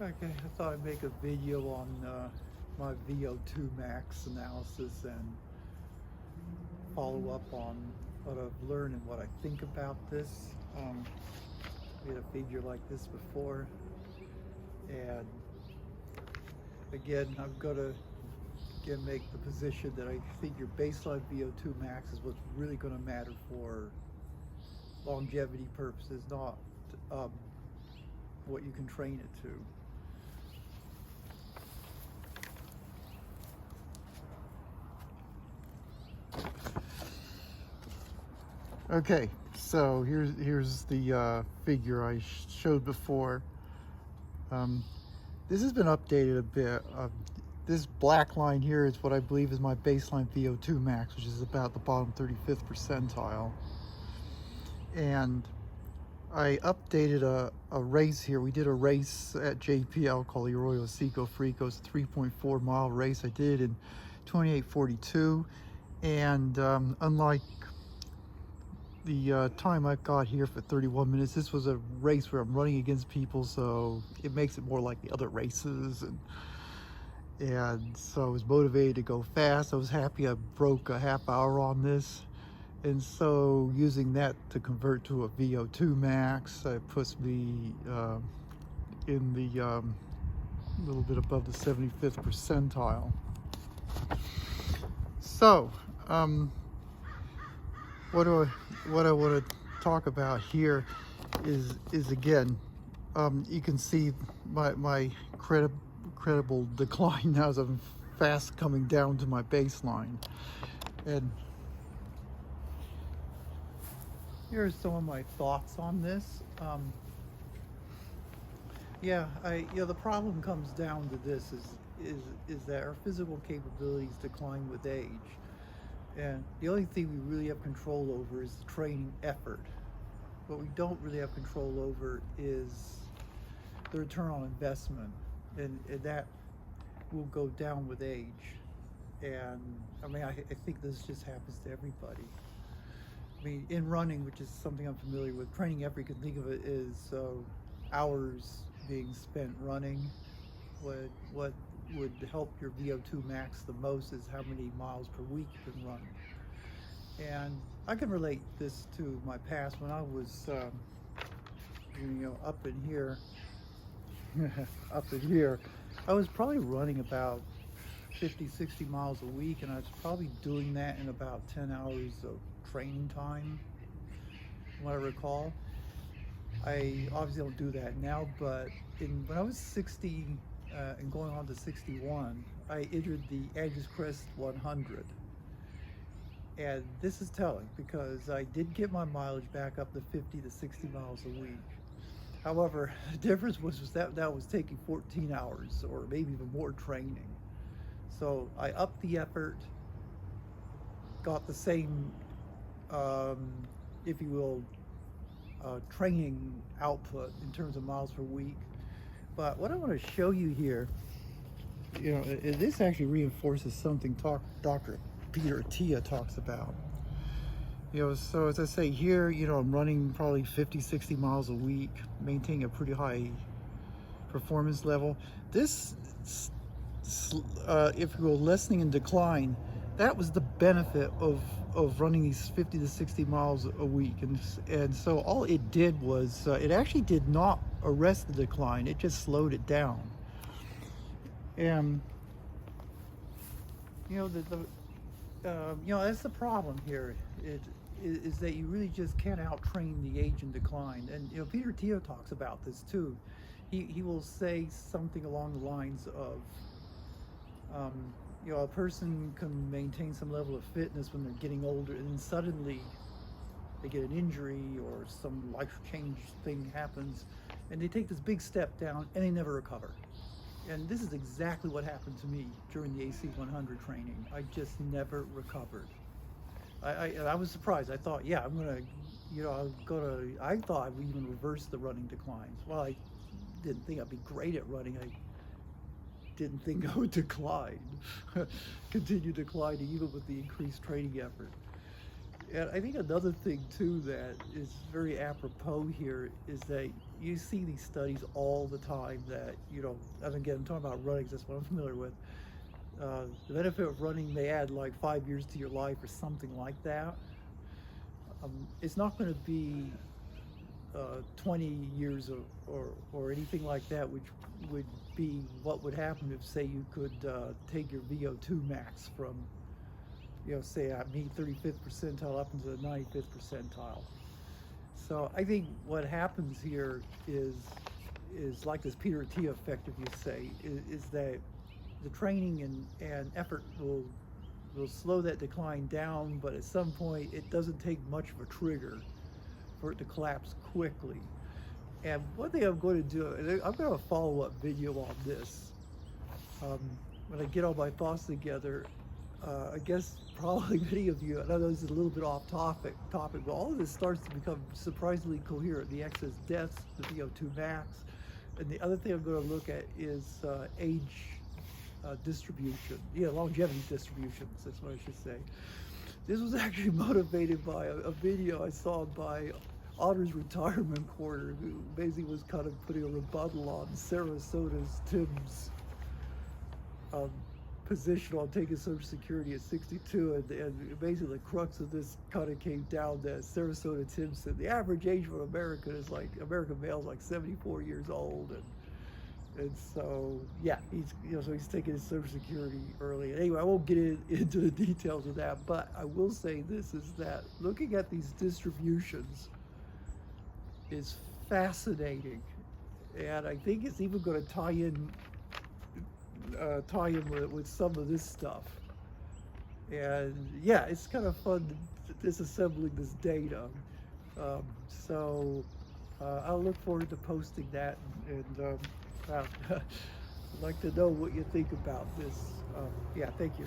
Okay, I thought I'd make a video on my VO2max analysis and follow up on what I've learned and what I think about this. We had a figure like this before, and again, I'm gonna make the position that I think your baseline VO2max is what's really going to matter for longevity purposes, not um, what you can train it to. Okay, so here's the figure I showed before. This has been updated a bit. This black line here is what I believe is my baseline VO2 max, which is about the bottom 35th percentile. And I updated a race here. We did a race at JPL called the Arroyo Seco Frico. It's a 3.4 mile race. I did it in 28:42. And unlike the time I've got here for 31 minutes, this was a race where I'm running against people, so it makes it more like the other races. And so I was motivated to go fast. I was happy I broke a half hour on this. And so using that to convert to a VO2 max, it puts me in the little bit above the 75th percentile. So what I want to talk about here is again, you can see my credible decline now as I'm fast coming down to my baseline. And here are some of my thoughts on this. The problem comes down to this is that our physical capabilities decline with age. And the only thing we really have control over is the training effort. What we don't really have control over is the return on investment, and that will go down with age. And I mean, I think this just happens to everybody. I mean, in running, which is something I'm familiar with, training effort, you can think of it as hours being spent running. What would help your VO2 max the most is how many miles per week you can run. And I can relate this to my past when I was, up in here, I was probably running about 50, 60 miles a week, and I was probably doing that in about 10 hours of training time, from what I recall. I obviously don't do that now, but when I was 60 and going on to 61, I entered the Edges Crest 100. And this is telling because I did get my mileage back up to 50 to 60 miles a week. However, the difference was that was taking 14 hours or maybe even more training. So I upped the effort, got the same, if you will, training output in terms of miles per week. But what I want to show you here, this actually reinforces something Dr. Peter Attia talks about. So as I say here, I'm running probably 50, 60 miles a week, maintaining a pretty high performance level. This, if you will, lessening in decline, that was the benefit of running these 50 to 60 miles a week. And so all it did was, it actually did not arrest the decline, it just slowed it down. And, that's the problem here. Is that you really just can't out-train the age and decline. And Peter Attia talks about this too. He will say something along the lines of, a person can maintain some level of fitness when they're getting older, and then suddenly they get an injury or some life change thing happens, and they take this big step down and they never recover. And this is exactly what happened to me during the AC 100 training. I just never recovered. I was surprised. I thought, I thought I would even reverse the running declines. Well, I didn't think I'd be great at running. I didn't think I would decline, continue declining even with the increased training effort. And I think another thing too that is very apropos here is that, you see these studies all the time that, and again, I'm talking about running, that's what I'm familiar with. The benefit of running, they add like 5 years to your life or something like that. It's not going to be 20 years or anything like that, which would be what would happen if, say, you could take your VO2max from, say at me 35th percentile up into the 95th percentile. So I think what happens here is like this Peter T effect, if you say, is that the training and effort will slow that decline down, but at some point it doesn't take much of a trigger for it to collapse quickly. And one thing I'm going to do, I'm going to have a follow-up video on this. When I get all my thoughts together, I guess probably many of you, I know this is a little bit off topic, but all of this starts to become surprisingly coherent. The excess deaths, the VO2 max, and the other thing I'm going to look at is age distribution, longevity distributions, that's what I should say. This was actually motivated by a video I saw by Honors Retirement Corner, who basically was kind of putting a rebuttal on Sarasota's Tim's position on taking Social Security at 62, and basically the crux of this kind of came down that Sarasota Tim said the average age of an American is like, American male is like 74 years old, and so yeah, he's taking his Social Security early. Anyway, I won't get into the details of that, but I will say this, is that looking at these distributions is fascinating, and I think it's even going to tie in with some of this stuff. And yeah, it's kind of fun disassembling this data. So I'll look forward to posting that, and I'd like to know what you think about this. Yeah, thank you.